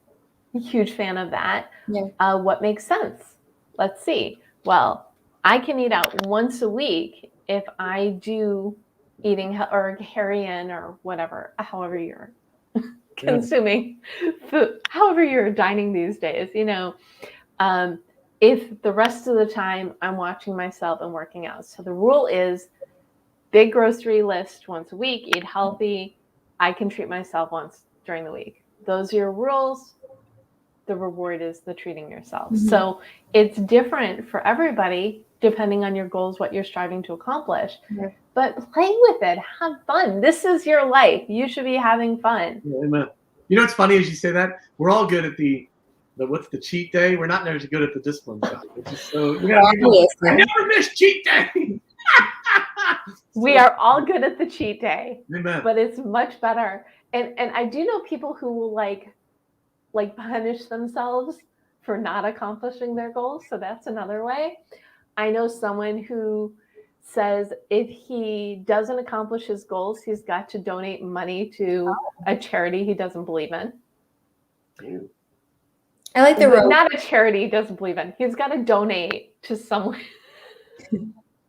Huge fan of that. Yeah. What makes sense? Let's see. Well, I can eat out once a week if I do eating or Harian or whatever, however you're consuming food, however you're dining these days, you know, if the rest of the time I'm watching myself and working out. So the rule is big grocery list once a week, eat healthy. I can treat myself once during the week. Those are your rules. The reward is the treating yourself. So it's different for everybody depending on your goals, what you're striving to accomplish. But play with it, have fun. This is your life. You should be having fun. Yeah, amen. You know, it's funny as you say that, we're all good at the what's the cheat day? We're not nearly good at the discipline side. It's just so, I never miss cheat day. We are all good at the cheat day. Amen. But it's much better. And I do know people who will like punish themselves for not accomplishing their goals. So that's another way. I know someone who says if he doesn't accomplish his goals, he's got to donate money to a charity he doesn't believe in. I like the rope. Not a charity he doesn't believe in. He's got to donate to someone.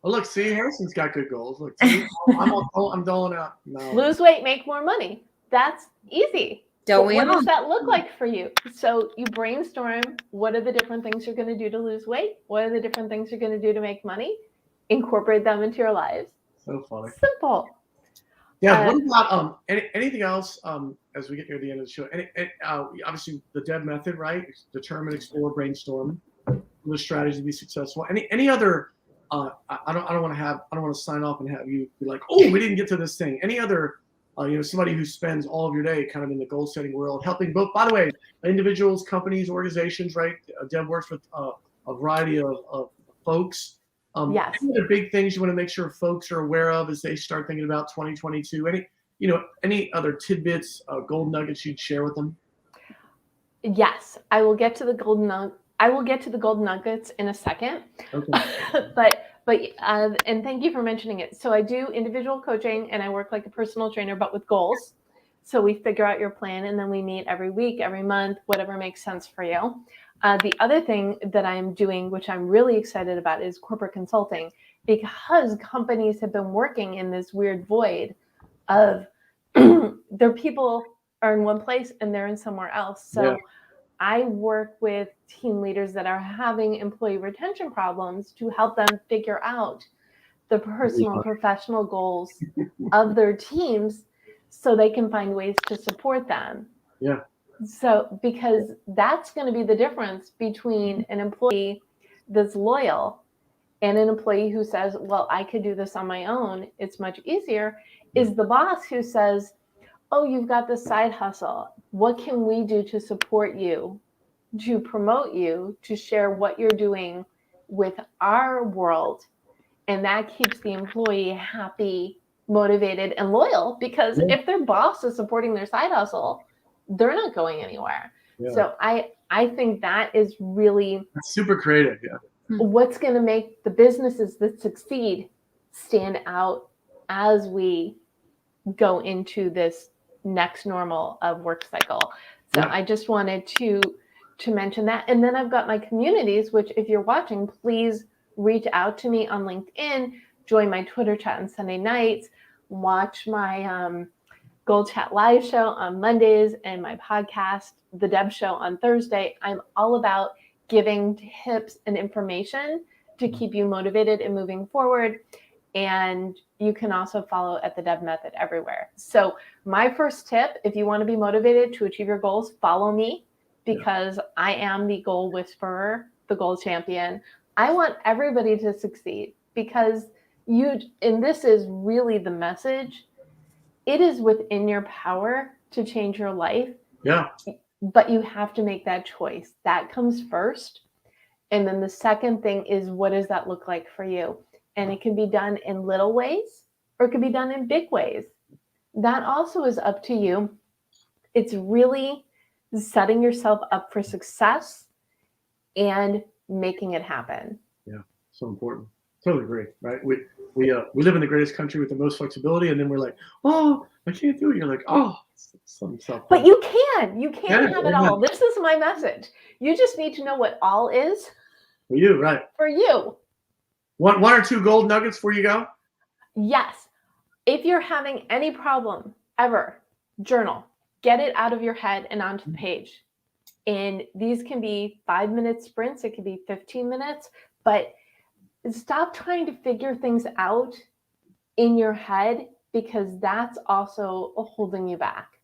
Oh, look, see, Harrison's got good goals. Look, see, I'm doling out. No. Lose weight, make more money. That's easy. Don't But we what all? does that look like for you? So you brainstorm, what are the different things you're going to do to lose weight? What are the different things you're going to do to make money? Incorporate them into your lives. So funny. Simple. Yeah. What about anything else as we get near the end of the show? Obviously the Deb method, right? Determine, explore, brainstorm. The strategies to be successful. Any other? I don't want to sign off and have you be like, oh, we didn't get to this thing. Any other? Somebody who spends all of your day kind of in the goal setting world, helping both, by the way, individuals, companies, organizations, right? Deb works with a variety of folks. Yes. Any other big things you want to make sure folks are aware of as they start thinking about 2022? Any other tidbits, gold nuggets you'd share with them? Yes, I will get to the golden nuggets in a second. Okay. but and thank you for mentioning it. So I do individual coaching and I work like a personal trainer, but with goals. So we figure out your plan and then we meet every week, every month, whatever makes sense for you. The other thing that I'm doing, which I'm really excited about, is corporate consulting, because companies have been working in this weird void of their people are in one place and they're in somewhere else. So yeah. I work with team leaders that are having employee retention problems to help them figure out the personal and professional goals of their teams so they can find ways to support them. Yeah. So, because that's going to be the difference between an employee that's loyal and an employee who says, well, I could do this on my own. It's much easier. Is the boss who says, oh, you've got this side hustle. What can we do to support you, to promote you, to share what you're doing with our world? And that keeps the employee happy, motivated, and loyal, because if their boss is supporting their side hustle, they're not going anywhere. Yeah. So I think that is really that's super creative. Yeah. What's going to make the businesses that succeed stand out as we go into this next normal of work cycle. So yeah. I just wanted to mention that. And then I've got my communities, which if you're watching, please reach out to me on LinkedIn, join my Twitter chat on Sunday nights, watch my Gold Chat live show on Mondays and my podcast, The Deb Show, on Thursday. I'm all about giving tips and information to keep you motivated and moving forward. And you can also follow at the Deb Method everywhere. So my first tip, if you want to be motivated to achieve your goals, follow me, because I am the goal whisperer, the goal champion. I want everybody to succeed, because and this is really the message, it is within your power to change your life. Yeah. But you have to make that choice. That comes first. And then the second thing is, what does that look like for you? And it can be done in little ways, or it can be done in big ways. That also is up to you. It's really setting yourself up for success and making it happen. Yeah, so important. Totally agree, right? We live in the greatest country with the most flexibility, and then we're like, oh, I can't do it. You're like, oh, some stuff. But you can have it all. This is my message. You just need to know what all is. For you, right? For you. One or two gold nuggets before you go? Yes. If you're having any problem ever, journal. Get it out of your head and onto the page. And these can be 5-minute sprints. It could be 15 minutes. But stop trying to figure things out in your head, because that's also holding you back.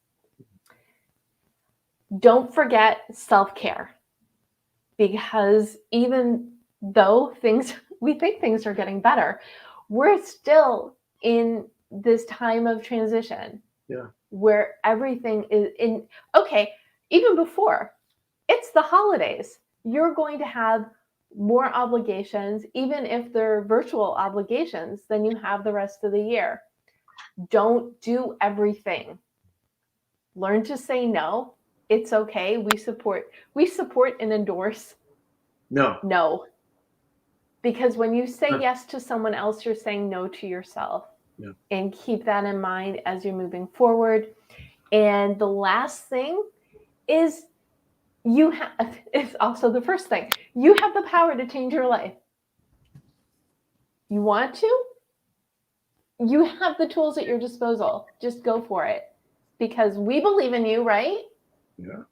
Don't forget self-care, because even though we think things are getting better, we're still in this time of transition. Yeah. Where everything is even before, it's the holidays. You're going to have more obligations, even if they're virtual obligations, than you have the rest of the year. Don't do everything. Learn to say no. it's okay. We support and endorse. No. Because when you say yes to someone else, you're saying no to yourself. Yeah. And keep that in mind as you're moving forward. And the last thing is it's also the first thing. You have the power to change your life. You want to? You have the tools at your disposal. Just go for it. Because we believe in you, right? Yeah.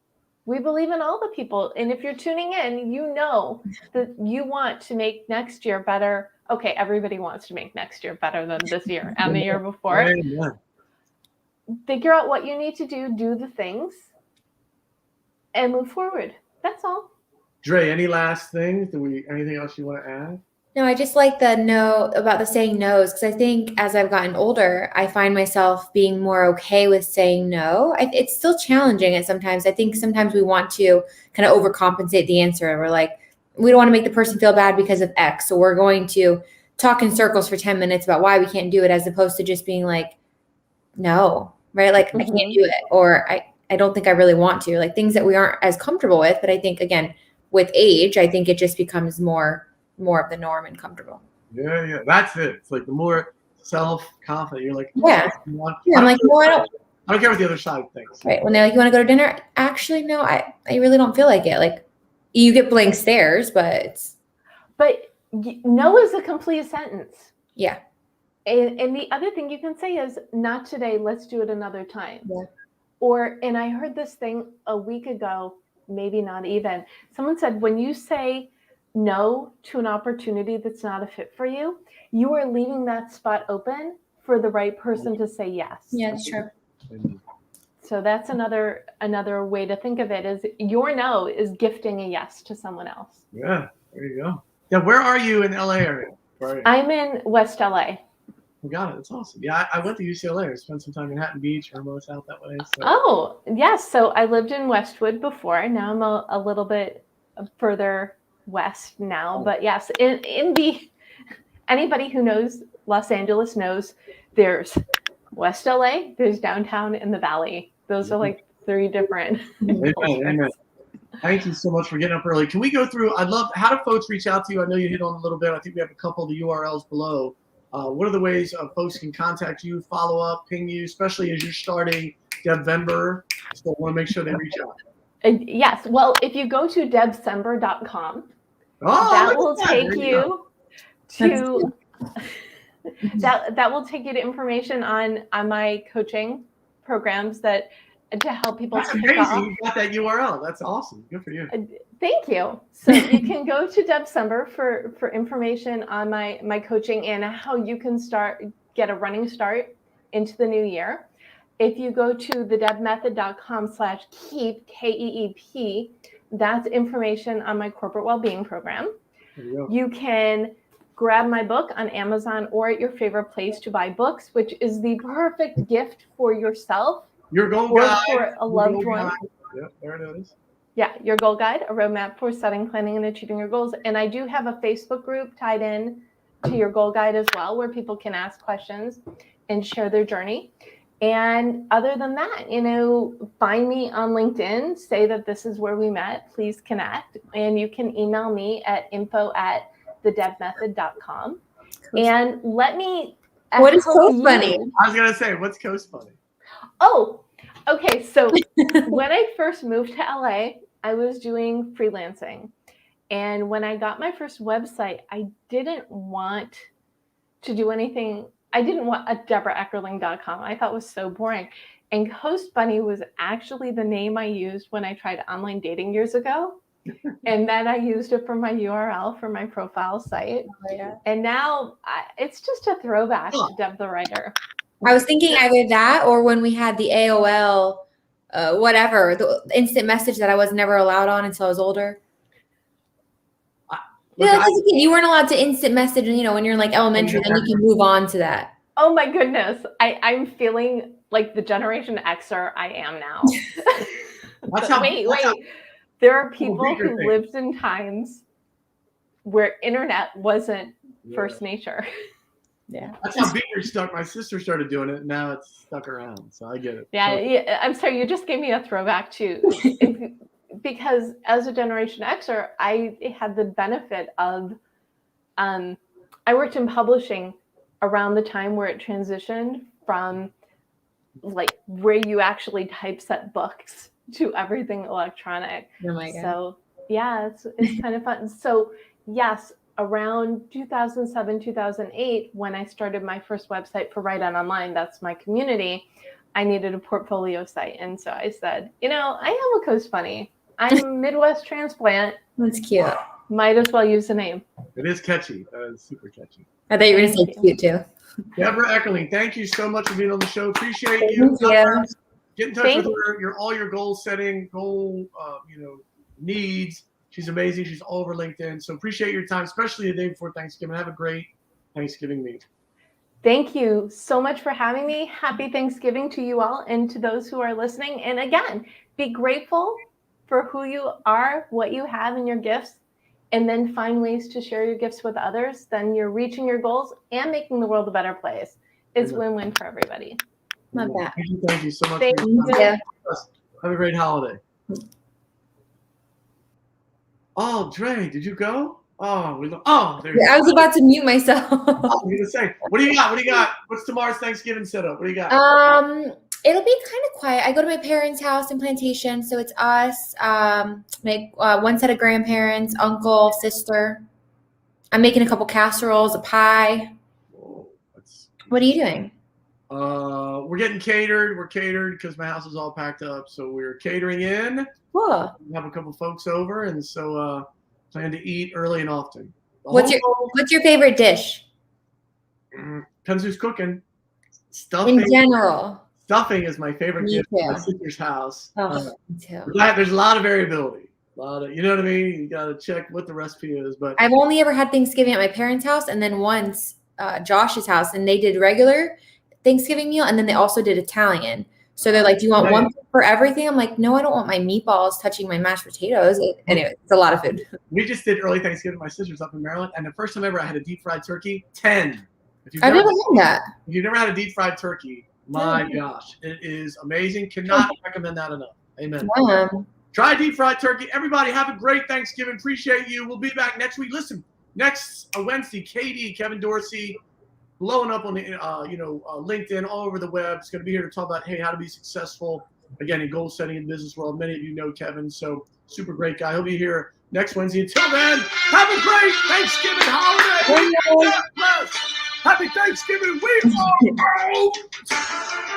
We believe in all the people. And if you're tuning in, you know that you want to make next year better. Okay, everybody wants to make next year better than this year and the year before. Yeah. Figure out what you need to do the things, and move forward. That's all. Dre, any last things? Anything else you want to add? No, I just like the no about the saying no's, because I think as I've gotten older, I find myself being more okay with saying no. It's still challenging at sometimes. I think sometimes we want to kind of overcompensate the answer. We're like, we don't want to make the person feel bad because of X. So we're going to talk in circles for 10 minutes about why we can't do it, as opposed to just being like, no, right? Like, I can't do it. Or I don't think I really want to. Like things that we aren't as comfortable with. But I think, again, with age, I think it just becomes more of the norm and comfortable. Yeah. That's it. It's like the more self-confident you're like, yeah, I'm like, no, I don't care what the other side thinks. Right. When they're like, you want to go to dinner? Actually, no, I really don't feel like it. Like, you get blank stares, but no is a complete sentence. Yeah. And the other thing you can say is, not today, let's do it another time. Yeah. And I heard this thing a week ago, maybe not even. Someone said, when you say no to an opportunity that's not a fit for you, you are leaving that spot open for the right person to say yes. Yeah, that's true. So that's another way to think of it, is your no is gifting a yes to someone else. Yeah, there you go. Yeah, where are you in the LA area? I'm in West LA. Oh, got it. That's awesome. Yeah, I went to UCLA. I spent some time in Manhattan Beach, almost out that way. So. Oh, yes. So I lived in Westwood before. Now I'm a little bit further west now. But yes, in the anybody who knows Los Angeles knows there's West LA, there's downtown, and the Valley. Those are like three different Amen. Thank you so much for getting up early. Can we go through? I'd love. How do folks reach out to you? I know you hit on a little bit. I think we have a couple of the URLs below. What are the ways folks can contact you, follow up, ping you, especially as you're starting Devember? So I want to make sure they reach out. Yes. Well, if you go to debsember.com, that will take you to that will take you to information on my coaching programs that to help people. That's amazing. You got that URL. That's awesome. Good for you. Thank you. So you can go to Debsember for information on my coaching and how you can get a running start into the new year. If you go to thedebmethod.com/keep, KEEP, that's information on my corporate well-being program. You can grab my book on Amazon or at your favorite place to buy books, which is the perfect gift for yourself. Your goal or guide. For a loved one. Yep, there it is. Yeah, your goal guide, a roadmap for setting, planning, and achieving your goals. And I do have a Facebook group tied in to your goal guide as well, where people can ask questions and share their journey. And other than that, find me on LinkedIn, say that this is where we met, please connect. And you can email me at info@thedebmethod.com. And let me. What is so funny? I was going to say, what's Coast Funny? Oh, okay. So when I first moved to LA, I was doing freelancing. And when I got my first website, I didn't want to do anything. I didn't want a DebraEckerling.com. I thought it was so boring. And Coast Bunny was actually the name I used when I tried online dating years ago. And then I used it for my URL for my profile site. Oh, yeah. And now it's just a throwback to Deb the Writer. I was thinking either that or when we had the AOL, the instant message that I was never allowed on until I was older. You weren't allowed to instant message, when you're in like elementary, then you can move on to that. Oh my goodness. I'm feeling like the Generation Xer I am now. Wait. There are people who lived in times where internet wasn't first nature. Yeah. That's how Beaker stuck. My sister started doing it, and now it's stuck around. So I get it. Yeah, I'm sorry, you just gave me a throwback too. Because as a Generation Xer, I had the benefit of, I worked in publishing around the time where it transitioned from like where you actually typeset books to everything electronic. Oh my God. So yeah, it's kind of fun. So yes, around 2007, 2008, when I started my first website for Write On Online, that's my community, I needed a portfolio site. And so I said, I am a Coast Bunny. I'm a Midwest transplant. That's cute. Might as well use the name. It is catchy. It's super catchy. I thought you were going to say cute too. Deborah Eckerling, thank you so much for being on the show. Appreciate Thank you. you. Get in touch with her. All your goal setting, needs. She's amazing. She's all over LinkedIn. So appreciate your time, especially the day before Thanksgiving. Have a great Thanksgiving week. Thank you so much for having me. Happy Thanksgiving to you all and to those who are listening. And again, be grateful for who you are, what you have in your gifts, and then find ways to share your gifts with others. Then you're reaching your goals and making the world a better place. It's win-win for everybody. Love that. Thank you so much. Thank you. Have a great holiday. Oh, Dre, did you go? Oh, there you go. I was about to mute myself. I was gonna say, what do you got? What's tomorrow's Thanksgiving setup? What do you got? It'll be kind of quiet. I go to my parents' house in Plantation, so it's us, one set of grandparents, uncle, sister. I'm making a couple casseroles, a pie. What are you doing? We're getting catered. We're catered because my house is all packed up, so we're catering in. Cool. We have a couple folks over, and so plan to eat early and often. What's your favorite dish? Depends who's cooking. Stuffing. In general. Stuffing is my favorite dish at my sister's house. Me too. There's a lot of variability. You know what I mean? You got to check what the recipe is. But I've only ever had Thanksgiving at my parents' house, and then once Josh's house, and they did regular Thanksgiving meal, and then they also did Italian. So they're like, "Do you want one for everything?" I'm like, "No, I don't want my meatballs touching my mashed potatoes." Anyway, it's a lot of food. We just did early Thanksgiving. My sister's up in Maryland, and the first time ever I had a deep fried turkey. 10. I've never had that. If you've never had a deep fried turkey, my gosh, it is amazing. Cannot recommend that enough. Amen. Try deep fried turkey. Everybody have a great Thanksgiving. Appreciate you. We'll be back next week. Listen, next Wednesday, Kevin Dorsey, blowing up on the LinkedIn, all over the web. It's going to be here to talk about how to be successful again in goal setting in the business world. Many of you know Kevin, so super great guy. He'll be here next Wednesday. Until then, have a great Thanksgiving holiday. God bless. Happy Thanksgiving. We are out.